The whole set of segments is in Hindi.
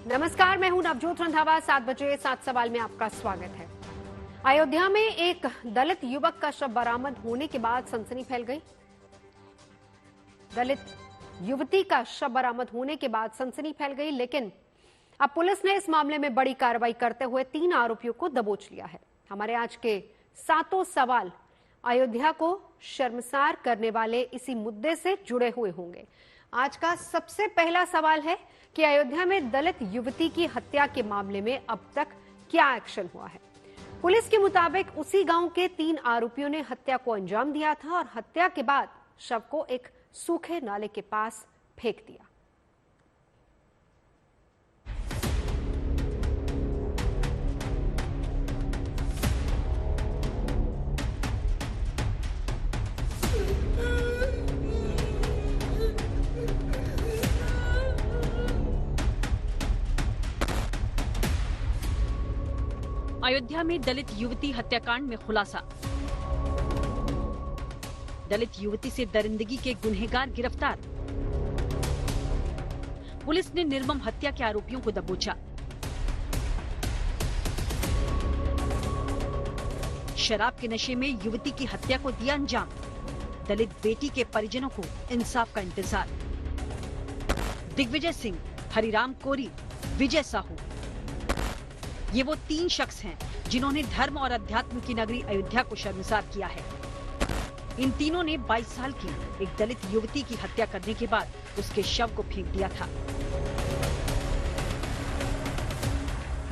नमस्कार, मैं हूं नवजोत रंधावा। 7 बजे 7 सवाल में आपका स्वागत है। अयोध्या में एक दलित युवक का शव बरामद होने के बाद सनसनी फैल गई। दलित युवती का शव बरामद होने के बाद सनसनी फैल गई, लेकिन अब पुलिस ने इस मामले में बड़ी कार्रवाई करते हुए 3 आरोपियों को दबोच लिया है। हमारे आज के 7 सवाल अयोध्या को शर्मसार करने वाले इसी मुद्दे से जुड़े हुए होंगे। आज का सबसे पहला सवाल है कि अयोध्या में दलित युवती की हत्या के मामले में अब तक क्या एक्शन हुआ है। पुलिस के मुताबिक उसी गांव के 3 आरोपियों ने हत्या को अंजाम दिया था और हत्या के बाद शव को एक सूखे नाले के पास फेंक दिया। अयोध्या में दलित युवती हत्याकांड में खुलासा। दलित युवती से दरिंदगी के गुनहगार गिरफ्तार। पुलिस ने निर्मम हत्या के आरोपियों को दबोचा। शराब के नशे में युवती की हत्या को दिया अंजाम। दलित बेटी के परिजनों को इंसाफ का इंतजार। दिग्विजय सिंह, हरिराम कोरी, विजय साहू, ये वो 3 शख्स हैं जिन्होंने धर्म और अध्यात्म की नगरी अयोध्या को शर्मसार किया है। इन तीनों ने 22 साल की एक दलित युवती की हत्या करने के बाद उसके शव को फेंक दिया था।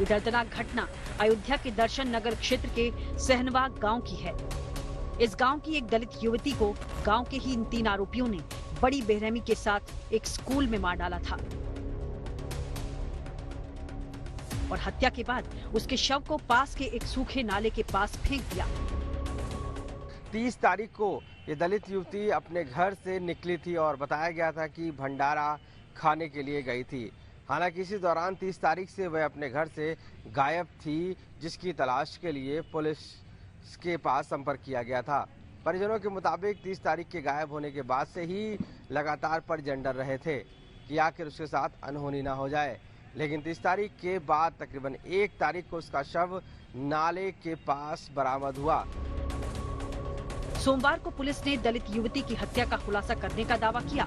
ये दर्दनाक घटना अयोध्या के दर्शन नगर क्षेत्र के सहनवा गांव की है। इस गांव की एक दलित युवती को गांव के ही इन 3 आरोपियों ने बड़ी बेरहमी के साथ एक स्कूल में मार डाला था और हत्या के बाद उसके शव को पास के एक सूखे नाले के पास फेंक दिया। 30 तारीख को ये दलित युवती अपने घर से निकली थी और बताया गया था कि भंडारा खाने के लिए गई थी। हालांकि इसी दौरान 30 तारीख से वह अपने घर से गायब थी, जिसकी तलाश के लिए पुलिस के पास संपर्क किया गया था। परिजनों के मुताबिक 30 तारीख के गायब होने के बाद से ही लगातार परिजन डर रहे थे कि आखिर उसके साथ अनहोनी ना हो जाए, लेकिन 30 तारीख के बाद तकरीबन 1 तारीख को उसका शव नाले के पास बरामद हुआ। सोमवार को पुलिस ने दलित युवती की हत्या का खुलासा करने का दावा किया।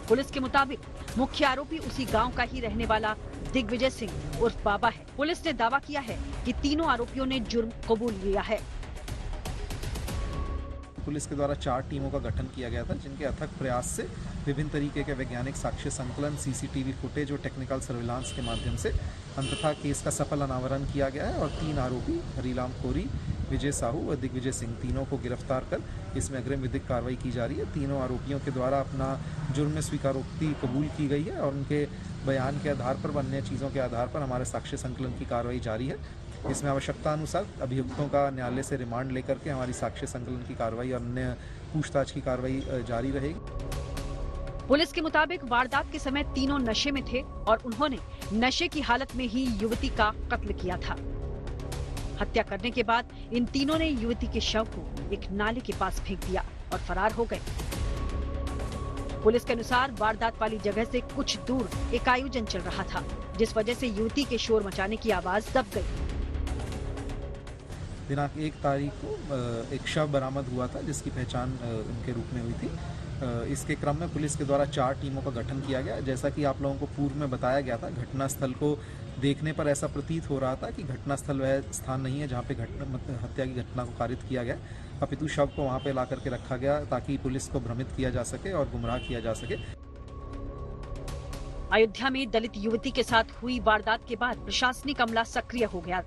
पुलिस के मुताबिक मुख्य आरोपी उसी गांव का ही रहने वाला दिग्विजय सिंह उर्फ बाबा है। पुलिस ने दावा किया है कि तीनों आरोपियों ने जुर्म कबूल लिया है। पुलिस के द्वारा 4 टीमों का गठन किया गया था, जिनके अथक प्रयास से विभिन्न तरीके के वैज्ञानिक साक्ष्य संकलन, सीसीटीवी फुटेज और टेक्निकल सर्विलांस के माध्यम से अंततः केस का सफल अनावरण किया गया है और 3 आरोपी हरिराम कोरी, विजय साहू और दिग्विजय सिंह तीनों को गिरफ्तार कर इसमें अग्रिम विधिक कार्रवाई की जा रही है। तीनों आरोपियों के द्वारा अपना जुर्म में स्वीकारोक्ति कबूल की गई है और उनके बयान के आधार पर, अन्य चीज़ों के आधार पर हमारे साक्ष्य संकलन की कार्रवाई जारी है। इसमें आवश्यकता अनुसार अभियुक्तों का न्यायालय से रिमांड लेकर के हमारी साक्ष्य संकलन की कार्रवाई और अन्य पूछताछ की कार्रवाई जारी रहेगी। पुलिस के मुताबिक वारदात के समय तीनों नशे में थे और उन्होंने नशे की हालत में ही युवती का कत्ल किया था। हत्या करने के बाद इन तीनों ने युवती के शव को एक नाले के पास फेंक दिया और फरार हो गए। पुलिस के अनुसार वारदात वाली जगह से कुछ दूर एक आयोजन चल रहा था, जिस वजह से युवती के शोर मचाने की आवाज दब गई। दिनांक 1 तारीख को एक शव बरामद हुआ था, जिसकी पहचान उनके रूप में हुई थी। इसके क्रम में पुलिस के द्वारा 4 टीमों का गठन किया गया। जैसा कि आप लोगों को पूर्व में बताया गया था, घटनास्थल को देखने पर ऐसा प्रतीत हो रहा था कि घटनास्थल वह स्थान नहीं है जहां पे हत्या की घटना को कारित किया गया, अपितु शव को वहां पे ला करके रखा गया ताकि पुलिस को भ्रमित किया जा सके और गुमराह किया जा सके। अयोध्या में दलित युवती के साथ हुई वारदात के बाद प्रशासनिक अमला सक्रिय हो गया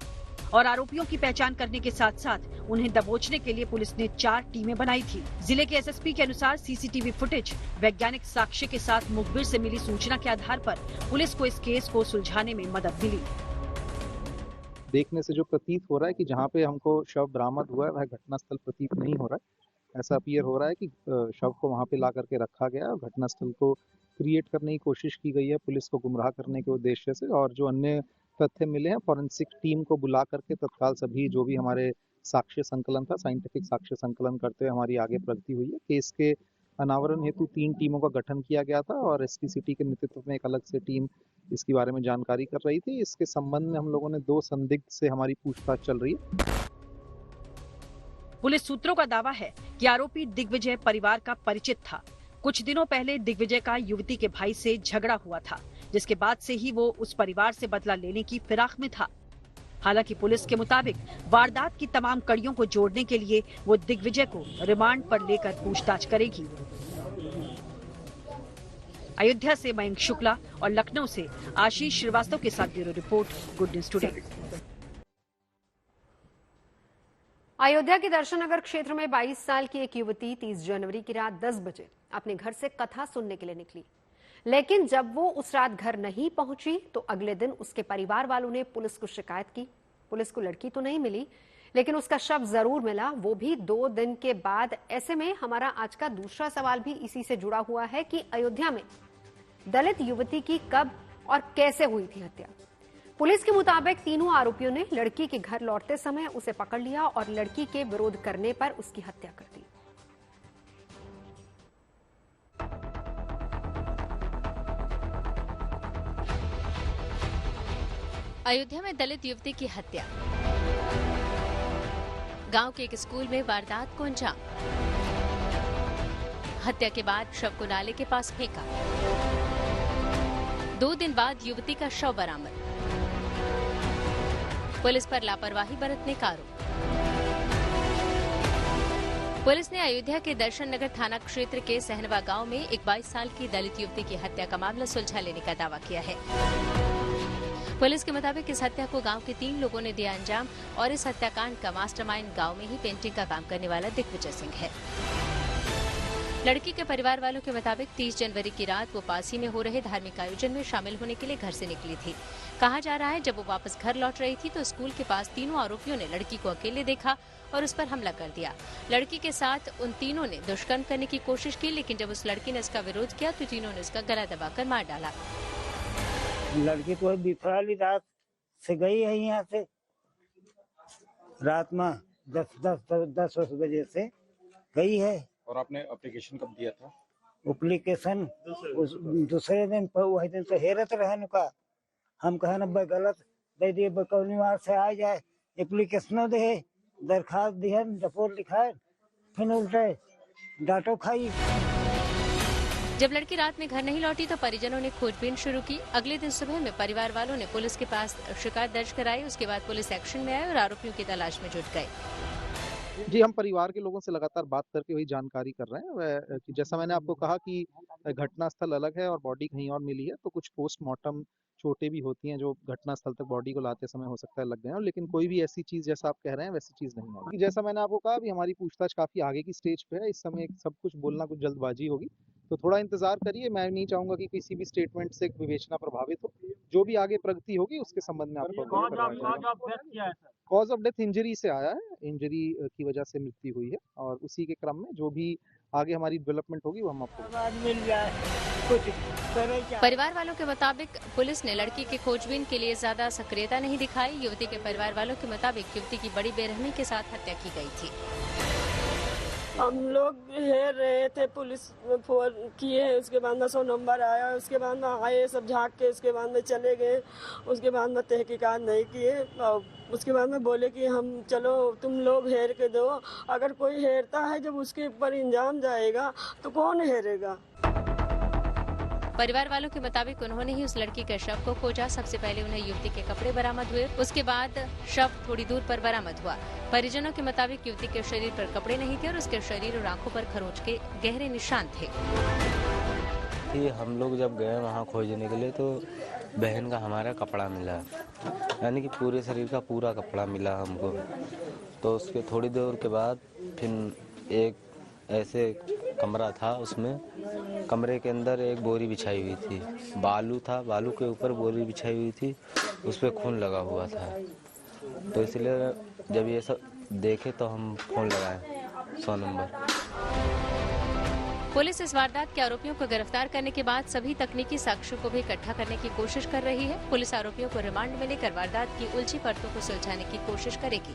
और आरोपियों की पहचान करने के साथ साथ उन्हें दबोचने के लिए पुलिस ने 4 टीमें बनाई थी। जिले के एसएसपी के अनुसार सीसीटीवी फुटेज, वैज्ञानिक साक्ष्य के साथ मुखबिर से मिली सूचना के आधार पर पुलिस को इस केस को सुलझाने में मदद मिली। देखने से जो प्रतीत हो रहा है कि जहाँ पे हमको शव बरामद हुआ है वह घटनास्थल प्रतीत नहीं हो रहा है। ऐसा अपीयर हो रहा है कि शव को वहाँ पे ला करके रखा गया और घटनास्थल को क्रिएट करने की कोशिश की गई है पुलिस को गुमराह करने के उद्देश्य से। और जो अन्य तथ्य मिले हैं, फॉरेंसिक टीम को बुला करके तत्काल सभी जो भी हमारे साक्ष्य संकलन था, साइंटिफिक साक्ष्य संकलन करते हुए हमारी आगे प्रगति हुई है। केस के अनावरण हेतु 3 टीमों का गठन किया गया था और एसपी सिटी के नेतृत्व में एक अलग से टीम इसके बारे में जानकारी कर रही थी। इसके संबंध में हम लोगों ने 2 संदिग्ध से हमारी पूछताछ चल रही है। पुलिस सूत्रों का दावा है कि आरोपी दिग्विजय परिवार का परिचित था। कुछ दिनों पहले दिग्विजय का युवती के भाई से झगड़ा हुआ था, जिसके बाद से ही वो उस परिवार से बदला लेने की फिराक में था। हालांकि पुलिस के मुताबिक वारदात की तमाम कड़ियों को जोड़ने के लिए वो दिग्विजय को रिमांड पर लेकर पूछताछ करेगी। अयोध्या से मयंक शुक्ला और लखनऊ से आशीष श्रीवास्तव के साथ bureau report, good news today. Ayodhya के दर्शन नगर क्षेत्र में 22 साल की एक युवती 30 जनवरी की रात 10 बजे अपने घर से कथा सुनने के लिए निकली, लेकिन जब वो उस रात घर नहीं पहुंची तो अगले दिन उसके परिवार वालों ने पुलिस को शिकायत की। पुलिस को लड़की तो नहीं मिली, लेकिन उसका शव जरूर मिला, वो भी 2 दिन के बाद। ऐसे में हमारा आज का दूसरा सवाल भी इसी से जुड़ा हुआ है कि अयोध्या में दलित युवती की कब और कैसे हुई थी हत्या। पुलिस के मुताबिक तीनों आरोपियों ने लड़की के घर लौटते समय उसे पकड़ लिया और लड़की के विरोध करने पर उसकी हत्या कर दी। अयोध्या में दलित युवती की हत्या, गांव के एक स्कूल में वारदात को अंजाम, हत्या के बाद शव को नाले के पास फेंका, 2 दिन बाद युवती का शव बरामद, पुलिस पर लापरवाही बरतने का आरोप। पुलिस ने अयोध्या के दर्शन नगर थाना क्षेत्र के सहनवा गांव में एक 22 साल की दलित युवती की हत्या का मामला सुलझा लेने का दावा किया है। पुलिस के मुताबिक इस हत्या को गांव के 3 लोगों ने दिया अंजाम और इस हत्याकांड का मास्टरमाइंड गांव में ही पेंटिंग का काम करने वाला दिग्विजय सिंह है। लड़की के परिवार वालों के मुताबिक 30 जनवरी की रात वो पास ही में हो रहे धार्मिक आयोजन में शामिल होने के लिए घर से निकली थी। कहा जा रहा है जब वो वापस घर लौट रही थी तो स्कूल के पास तीनों आरोपियों ने लड़की को अकेले देखा और उस पर हमला कर दिया। लड़की के साथ उन तीनों ने दुष्कर्म करने की कोशिश की, लेकिन जब उस लड़की ने इसका विरोध किया तो तीनों ने उसका गला दबाकर मार डाला। लड़की तो बिफराली रात से गई है यहाँ से, रात में 10 बजे से गई है। और आपने एप्लीकेशन कब दिया था? एप्लीकेशन उस दूसरे दिन पर वही दिन तो हेरत रहे का हम कहे न गलत दे दिए, कौनिवार से आ जाए एप्लीकेशन दे, दरखास्त दिए, रिपोर्ट लिखाए, फिर उल्टे डांटो खाई। जब लड़की रात में घर नहीं लौटी तो परिजनों ने खोजबीन शुरू की। अगले दिन सुबह में परिवार वालों ने पुलिस के पास शिकायत दर्ज कराई। उसके बाद पुलिस एक्शन में आई और आरोपियों की तलाश में जुट गए। जी, हम परिवार के लोगों से लगातार बात करके वही जानकारी कर रहे हैं। कि जैसा मैंने आपको कहा कि घटना स्थल अलग है और बॉडी कहीं और मिली है, तो कुछ पोस्टमार्टम चोटें भी होती हैं जो घटना स्थल तक बॉडी को लाते समय हो सकता है लग गए हैं, लेकिन कोई भी ऐसी चीज जैसा आप कह रहे हैं वैसी चीज नहीं है। जैसा मैंने आपको कहा अभी हमारी पूछताछ काफी आगे की स्टेज पे है, इस समय सब कुछ बोलना कुछ जल्दबाजी होगी, तो थोड़ा इंतजार करिए। मैं नहीं चाहूंगा कि किसी भी स्टेटमेंट से विवेचना प्रभावित हो। जो भी आगे प्रगति होगी उसके संबंध में आपको कॉज ऑफ डेथ इंजरी से आया है, इंजरी की वजह से मृत्यु हुई है और उसी के क्रम में जो भी आगे हमारी डेवलपमेंट होगी वो हम आपको मिल जाए कुछ। परिवार वालों के मुताबिक पुलिस ने लड़की के खोजबीन के लिए ज्यादा सक्रियता नहीं दिखाई। युवती के परिवार वालों के मुताबिक युवती की बड़ी बेरहमी के साथ हत्या की गई थी। हम लोग हेर रहे थे, पुलिस में फोन किए, उसके बाद में 100 नंबर आया, उसके बाद में आए सब झाँक के, उसके बाद में चले गए, उसके बाद में तहकीकात नहीं किए और उसके बाद में बोले कि हम चलो तुम लोग हेर के दो, अगर कोई हेरता है जब उसके ऊपर इंजाम जाएगा तो कौन हेरेगा। परिवार वालों के मुताबिक उन्होंने ही उस लड़की के शव को खोजा। सबसे पहले उन्हें युवती के कपड़े बरामद हुए, उसके बाद शव थोड़ी दूर पर बरामद हुआ। परिजनों के मुताबिक युवती के शरीर पर कपड़े नहीं थे और उसके शरीर और आंखों पर खरोंच के गहरे निशान थे। हम लोग जब गए वहाँ खोजने के लिए तो बहन का हमारा कपड़ा मिला, यानी कि पूरे शरीर का पूरा कपड़ा मिला हमको। तो उसके थोड़ी देर के बाद फिर एक ऐसे कमरा था, उसमें कमरे के अंदर एक बोरी बिछाई हुई थी, बालू था, बालू के ऊपर बोरी बिछाई हुई थी, उस पर खून लगा हुआ था। तो इसलिए जब ये सब देखे तो हम फोन लगाए 100 नंबर। पुलिस इस वारदात के आरोपियों को गिरफ्तार करने के बाद सभी तकनीकी साक्ष्यों को भी इकट्ठा करने की कोशिश कर रही है। पुलिस आरोपियों को रिमांड में लेकर वारदात की उलझी परतों को सुलझाने की कोशिश करेगी।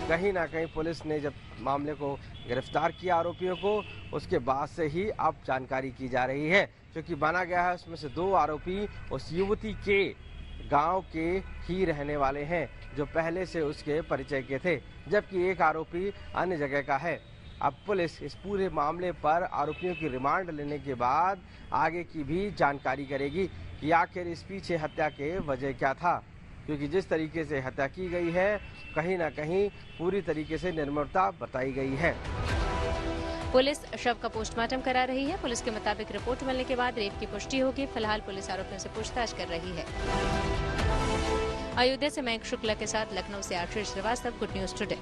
कहीं ना कहीं पुलिस ने जब मामले को गिरफ्तार किया आरोपियों को, उसके बाद से ही अब जानकारी की जा रही है जो कि बना गया है उसमें से 2 आरोपी उस युवती के गांव के ही रहने वाले हैं जो पहले से उसके परिचय के थे, जबकि एक आरोपी अन्य जगह का है। अब पुलिस इस पूरे मामले पर आरोपियों की रिमांड लेने के बाद आगे की भी जानकारी करेगी कि आखिर इस पीछे हत्या के वजह क्या था, क्योंकि जिस तरीके से हत्या की गई है कहीं ना कहीं पूरी तरीके से निर्ममता बताई गई है। पुलिस शव का पोस्टमार्टम करा रही है। पुलिस के मुताबिक रिपोर्ट मिलने के बाद रेप की पुष्टि होगी। फिलहाल पुलिस आरोपियों से पूछताछ कर रही है। अयोध्या से मयंक शुक्ला के साथ लखनऊ से आशीष श्रीवास्तव, गुड न्यूज टुडे।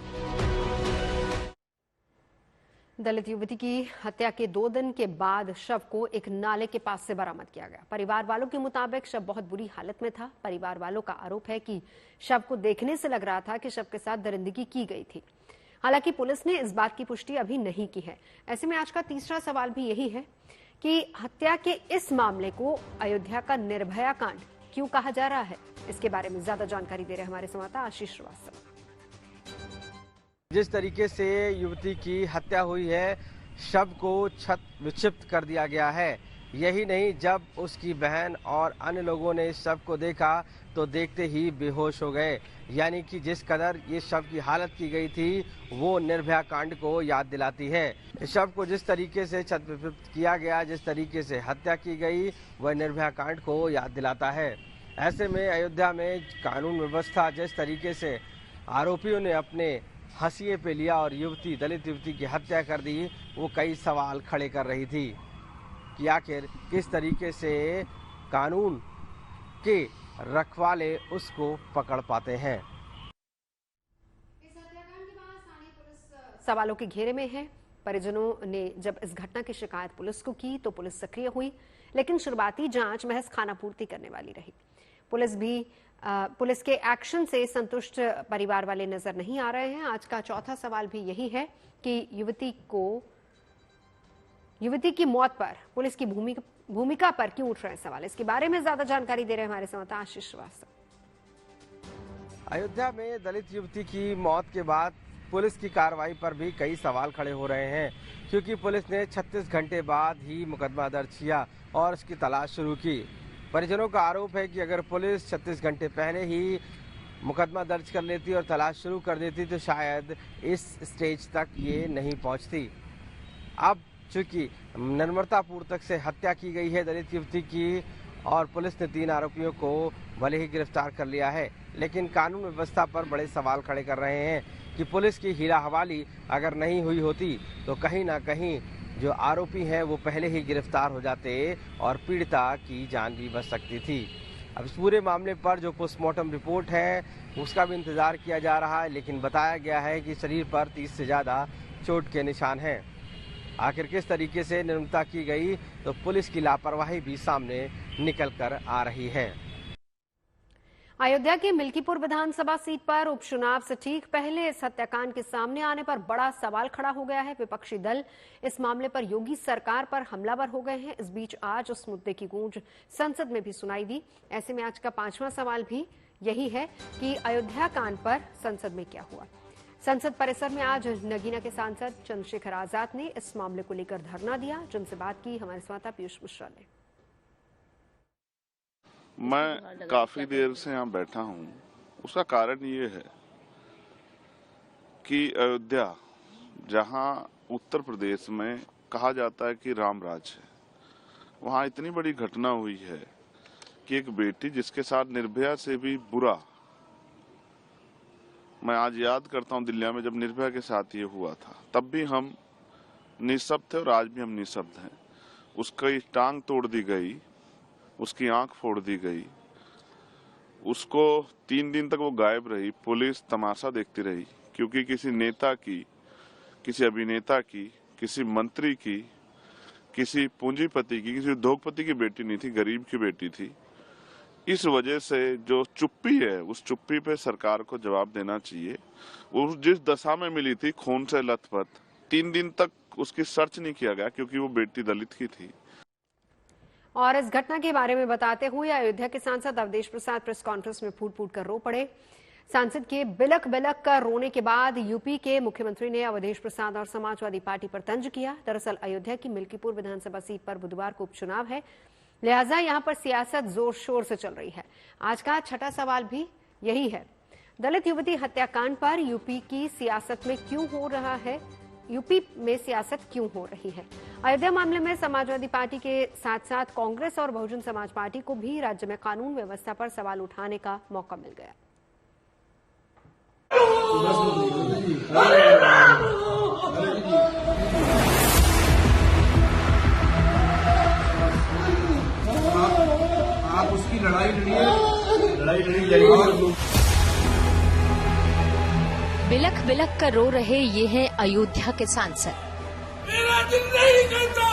दलित युवती की हत्या के 2 दिन के बाद शव को एक नाले के पास से बरामद किया गया। परिवार वालों के मुताबिक शव बहुत बुरी हालत में था। परिवार वालों का आरोप है कि शव को देखने से लग रहा था कि शव के साथ दरिंदगी की गई थी। हालांकि पुलिस ने इस बात की पुष्टि अभी नहीं की है। ऐसे में आज का तीसरा सवाल भी यही है कि हत्या के इस मामले को अयोध्या का निर्भया कांड क्यों कहा जा रहा है। इसके बारे में ज्यादा जानकारी दे रहे हमारे संवाददाता आशीष श्रीवास्तव। जिस तरीके से युवती की हत्या हुई है, शव को छत विक्षिप्त कर दिया गया है। यही नहीं, जब उसकी बहन और अन्य लोगों ने इस शव को देखा तो देखते ही बेहोश हो गए। यानी कि जिस कदर ये शव की हालत की गई थी वो निर्भया कांड को याद दिलाती है। इस शव को जिस तरीके से छत विक्षिप्त किया गया, जिस तरीके से हत्या की गई, वह निर्भया कांड को याद दिलाता है। ऐसे में अयोध्या में कानून व्यवस्था जिस तरीके से आरोपियों ने अपने हंसिए पे लिया और दलित युवती की हत्या कर दी, वो कई सवाल खड़े कर रही थी कि आखिर किस तरीके से कानून के रखवाले उसको पकड़ पाते हैं। इस हत्याकांड के बाद स्थानीय पुलिस सवालों के घेरे में है। परिजनों ने जब इस घटना की शिकायत पुलिस को की तो पुलिस सक्रिय हुई, लेकिन शुरुआती जांच महज खानापूर्ति करने वाली रही। पुलिस के एक्शन से संतुष्ट परिवार वाले नजर नहीं आ रहे हैं। आज का चौथा सवाल भी यही है कि युवती की मौत पर पुलिस की भूमिका पर क्यों उठ रहे हैं सवाल। इसके बारे में ज्यादा जानकारी दे रहे हैं हमारे संवाददाता आशीष श्रीवास्तव। अयोध्या में दलित युवती की मौत के बाद पुलिस की कार्रवाई पर भी कई सवाल खड़े हो रहे हैं, क्योंकि पुलिस ने 36 घंटे बाद ही मुकदमा दर्ज किया और उसकी तलाश शुरू की। परिजनों का आरोप है कि अगर पुलिस 36 घंटे पहले ही मुकदमा दर्ज कर लेती और तलाश शुरू कर देती तो शायद इस स्टेज तक ये नहीं पहुंचती। अब चूंकि निर्ममतापूर्वक से हत्या की गई है दलित युवती की और पुलिस ने 3 आरोपियों को भले ही गिरफ्तार कर लिया है, लेकिन कानून व्यवस्था पर बड़े सवाल खड़े कर रहे हैं कि पुलिस की हीरा हवाली अगर नहीं हुई होती तो कहीं ना कहीं जो आरोपी हैं वो पहले ही गिरफ्तार हो जाते और पीड़िता की जान भी बच सकती थी। अब इस पूरे मामले पर जो पोस्टमार्टम रिपोर्ट है उसका भी इंतजार किया जा रहा है, लेकिन बताया गया है कि शरीर पर 30 से ज़्यादा चोट के निशान हैं। आखिर किस तरीके से निर्ममता की गई तो पुलिस की लापरवाही भी सामने निकल कर आ रही है। अयोध्या के मिल्कीपुर विधानसभा सीट पर उपचुनाव से ठीक पहले इस हत्याकांड के सामने आने पर बड़ा सवाल खड़ा हो गया है। विपक्षी दल इस मामले पर योगी सरकार पर हमलावर हो गए हैं। इस बीच आज उस मुद्दे की गूंज संसद में भी सुनाई दी। ऐसे में आज का 5वां सवाल भी यही है कि अयोध्या कांड पर संसद में क्या हुआ। संसद परिसर में आज नगीना के सांसद चंद्रशेखर आजाद ने इस मामले को लेकर धरना दिया, जिनसे बात की हमारे संवाददाता पीयूष मिश्रा ने। मैं काफी देर से यहाँ बैठा हूँ। उसका कारण ये है कि अयोध्या, जहाँ उत्तर प्रदेश में कहा जाता है कि राम राज है, वहाँ इतनी बड़ी घटना हुई है कि एक बेटी जिसके साथ निर्भया से भी बुरा, मैं आज याद करता हूँ दिल्ली में जब निर्भया के साथ ये हुआ था तब भी हम निःशब्द थे और आज भी हम निःशब्द हैं। उसकी टांग तोड़ दी गई, उसकी आंख फोड़ दी गई, उसको 3 दिन तक वो गायब रही। पुलिस तमाशा देखती रही क्योंकि किसी नेता की, किसी अभिनेता की, किसी मंत्री की, किसी पूंजीपति की, किसी उद्योगपति की बेटी नहीं थी, गरीब की बेटी थी। इस वजह से जो चुप्पी है उस चुप्पी पे सरकार को जवाब देना चाहिए। वो जिस दशा में मिली थी खून से लथपथ, 3 दिन तक उसकी सर्च नहीं किया गया क्योंकि वो बेटी दलित की थी। और इस घटना के बारे में बताते हुए अयोध्या के सांसद अवधेश प्रसाद प्रेस कॉन्फ्रेंस में फूट फूट कर रो पड़े। सांसद के बिलख बिलख कर रोने के बाद यूपी के मुख्यमंत्री ने अवधेश प्रसाद और समाजवादी पार्टी पर तंज किया। दरअसल अयोध्या की मिल्कीपुर विधानसभा सीट पर बुधवार को उपचुनाव है, लिहाजा यहां पर सियासत जोर शोर से चल रही है। आज का छठा सवाल भी यही है, दलित युवती हत्याकांड पर यूपी की सियासत में क्यों हो रहा है, यूपी में सियासत क्यों हो रही है। अयोध्या मामले में समाजवादी पार्टी के साथ साथ कांग्रेस और बहुजन समाज पार्टी को भी राज्य में कानून व्यवस्था पर सवाल उठाने का मौका मिल गया। आप उसकी लड़ाई लड़ी जाएगी। बिलख बिलख कर रो रहे ये हैं अयोध्या के सांसद। मेरा दिल नहीं करता।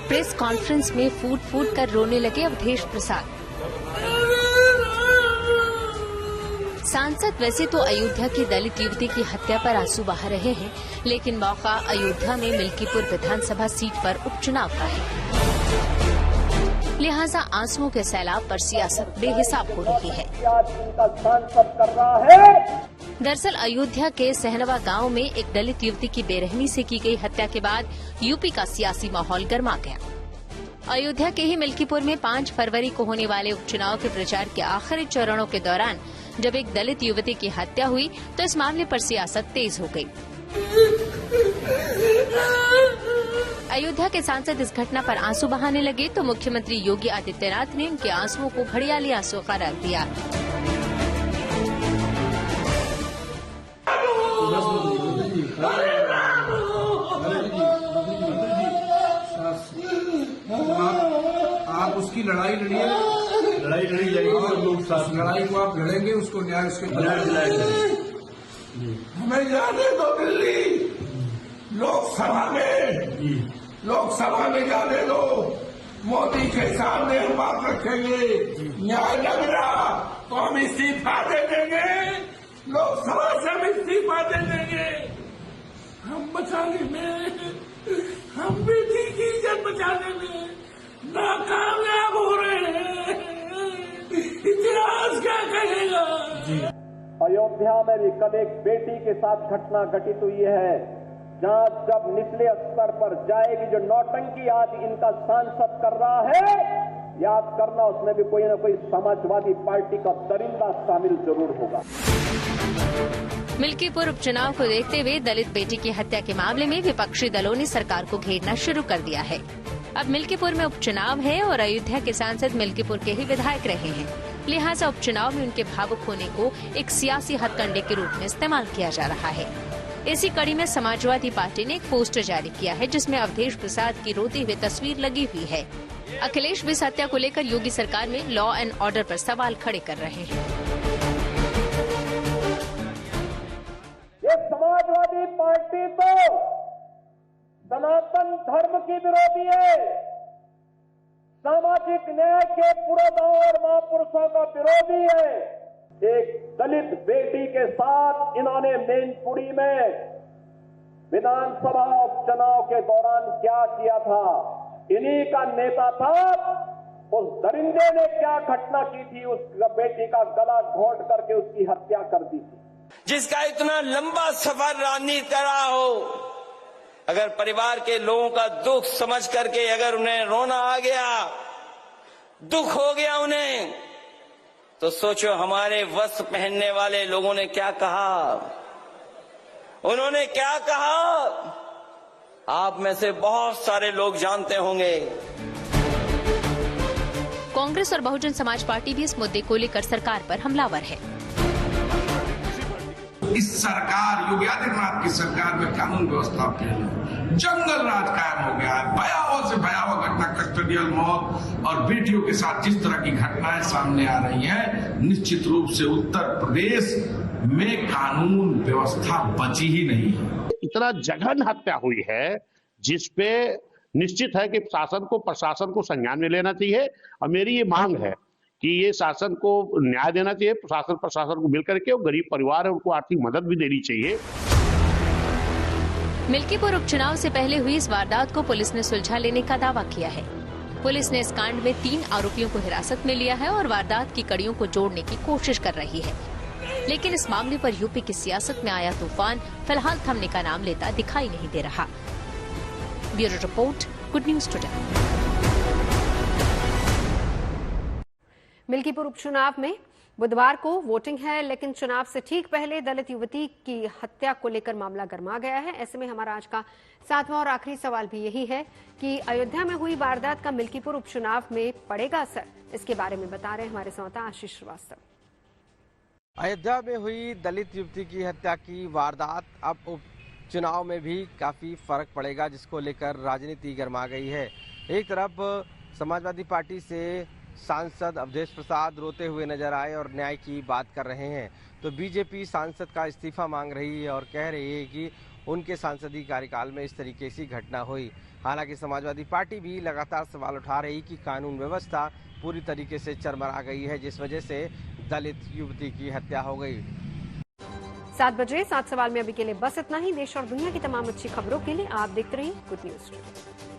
प्रेस कॉन्फ्रेंस में फूट फूट कर रोने लगे अवधेश प्रसाद। सांसद वैसे तो अयोध्या की दलित युवती की हत्या पर आंसू बहा रहे हैं, लेकिन मौका अयोध्या में मिल्कीपुर विधानसभा सीट पर उपचुनाव का है, लिहाजा आंसुओं के सैलाब पर सियासत बेहिसाब हो रही है। दरअसल अयोध्या के सहनवा गांव में एक दलित युवती की बेरहमी से की गई हत्या के बाद यूपी का सियासी माहौल गर्मा गया। अयोध्या के ही मिल्कीपुर में 5 फरवरी को होने वाले उपचुनाव के प्रचार के आखिरी चरणों के दौरान जब एक दलित युवती की हत्या हुई तो इस मामले पर सियासत तेज हो गई। अयोध्या के सांसद इस घटना पर आंसू बहाने लगे तो मुख्यमंत्री योगी आदित्यनाथ ने उनके आंसुओं को घड़ियाली आंसू करार दिया। आप उसकी लड़ाई लड़ी जाएगी और लोग साथ लड़ाई को आप लड़ेंगे, उसको न्याय उसके दिलाएंगे। हमें जाने दो दिल्ली, लोकसभा में जाने दो, मोदी के सामने हम बात रखेंगे, न्याय लग रहा तो हम इस्तीफा दे देंगे, लोकसभा से हम इस्तीफा दे देंगे। हम बचाने में, हम बेटी की इज्जत बचाने में नाकामयाब हो रहे हैं। इतिहास क्या कहेगा। अयोध्या में भी कल एक बेटी के साथ घटना घटित हुई है, जहां जब निचले स्तर पर जाएगी जो नौटंकी आज इनका सांसद कर रहा है, याद करना उसमें भी कोई न कोई समाजवादी पार्टी का दरिंदा शामिल जरूर होगा। मिल्कीपुर उपचुनाव को देखते हुए दलित बेटी की हत्या के मामले में विपक्षी दलों ने सरकार को घेरना शुरू कर दिया है। अब मिल्कीपुर में उपचुनाव है और अयोध्या के सांसद मिल्कीपुर के ही विधायक रहे हैं, लिहाजा उपचुनाव में उनके भावुक होने को एक सियासी हथकंडे के रूप में इस्तेमाल किया जा रहा है। इसी कड़ी में समाजवादी पार्टी ने एक पोस्टर जारी किया है जिसमें अवधेश प्रसाद की रोती हुई तस्वीर लगी हुई है। अखिलेश भी इस हत्या को लेकर योगी सरकार में लॉ एंड ऑर्डर पर सवाल खड़े कर रहे हैं। ये समाजवादी पार्टी तो सनातन धर्म की विरोधी है, सामाजिक न्याय के पुरोधाओं और महापुरुषों का विरोधी है। एक दलित बेटी के साथ इन्होंने मैनपुरी में विधानसभा उपचुनाव के दौरान क्या किया था, इन्हीं का नेता था। उस दरिंदे ने क्या घटना की थी, उस बेटी का गला घोंट करके उसकी हत्या कर दी थी। जिसका इतना लंबा सफर राजनीति रहा हो, अगर परिवार के लोगों का दुख समझ करके अगर उन्हें रोना आ गया, दुख हो गया उन्हें, तो सोचो हमारे वस्त्र पहनने वाले लोगों ने क्या कहा, उन्होंने क्या कहा, आप में से बहुत सारे लोग जानते होंगे। कांग्रेस और बहुजन समाज पार्टी भी इस मुद्दे को लेकर सरकार पर हमलावर है। इस सरकार, योगी आदित्यनाथ की सरकार में कानून व्यवस्था पे जंगल राज कायम हो गया है। भयावह से भयावह घटना, कस्टोडियल मौत और बेटियों के साथ जिस तरह की घटनाएं सामने आ रही हैं, निश्चित रूप से उत्तर प्रदेश में कानून व्यवस्था बची ही नहीं है। इतना जघन हत्या हुई है जिसपे निश्चित है कि शासन को, प्रशासन को संज्ञान में लेना चाहिए। और मेरी ये मांग है कि ये शासन को न्याय देना चाहिए, प्रशासन को मिलकर के, गरीब परिवार है उनको आर्थिक मदद भी देनी चाहिए। मिल्कीपुर उपचुनाव से पहले हुई इस वारदात को पुलिस ने सुलझा लेने का दावा किया है। पुलिस ने इस कांड में 3 आरोपियों को हिरासत में लिया है और वारदात की कड़ियों को जोड़ने की कोशिश कर रही है। लेकिन इस मामले पर यूपी की सियासत में आया तूफान फिलहाल थमने का नाम लेता दिखाई नहीं दे रहा। Bureau report, good news today. Milkipur उपचुनाव में बुधवार को वोटिंग है, लेकिन चुनाव से ठीक पहले दलित युवती की हत्या को लेकर मामला गर्मा गया है। ऐसे में हमारा आज का 7वां और आखिरी सवाल भी यही है कि अयोध्या में हुई वारदात का मिल्कीपुर उपचुनाव में पड़ेगा असर। इसके बारे में बता रहे हैं हमारे संवाददाता आशीष श्रीवास्तव। अयोध्या में हुई दलित युवती की हत्या की वारदात अब उपचुनाव में भी काफी फर्क पड़ेगा, जिसको लेकर राजनीति गर्मा गई है। एक तरफ समाजवादी पार्टी से सांसद अवधेश प्रसाद रोते हुए नजर आए और न्याय की बात कर रहे हैं, तो बीजेपी सांसद का इस्तीफा मांग रही है और कह रही है कि उनके सांसदीय कार्यकाल में इस तरीके की घटना हुई। हालांकि समाजवादी पार्टी भी लगातार सवाल उठा रही कि कानून व्यवस्था पूरी तरीके से चरमरा गई है, जिस वजह से दलित युवती की हत्या हो गई। 7 बजे 7 सवाल में अभी के लिए बस इतना ही। देश और दुनिया की तमाम अच्छी खबरों के लिए आप देखते रहिए गुड न्यूज।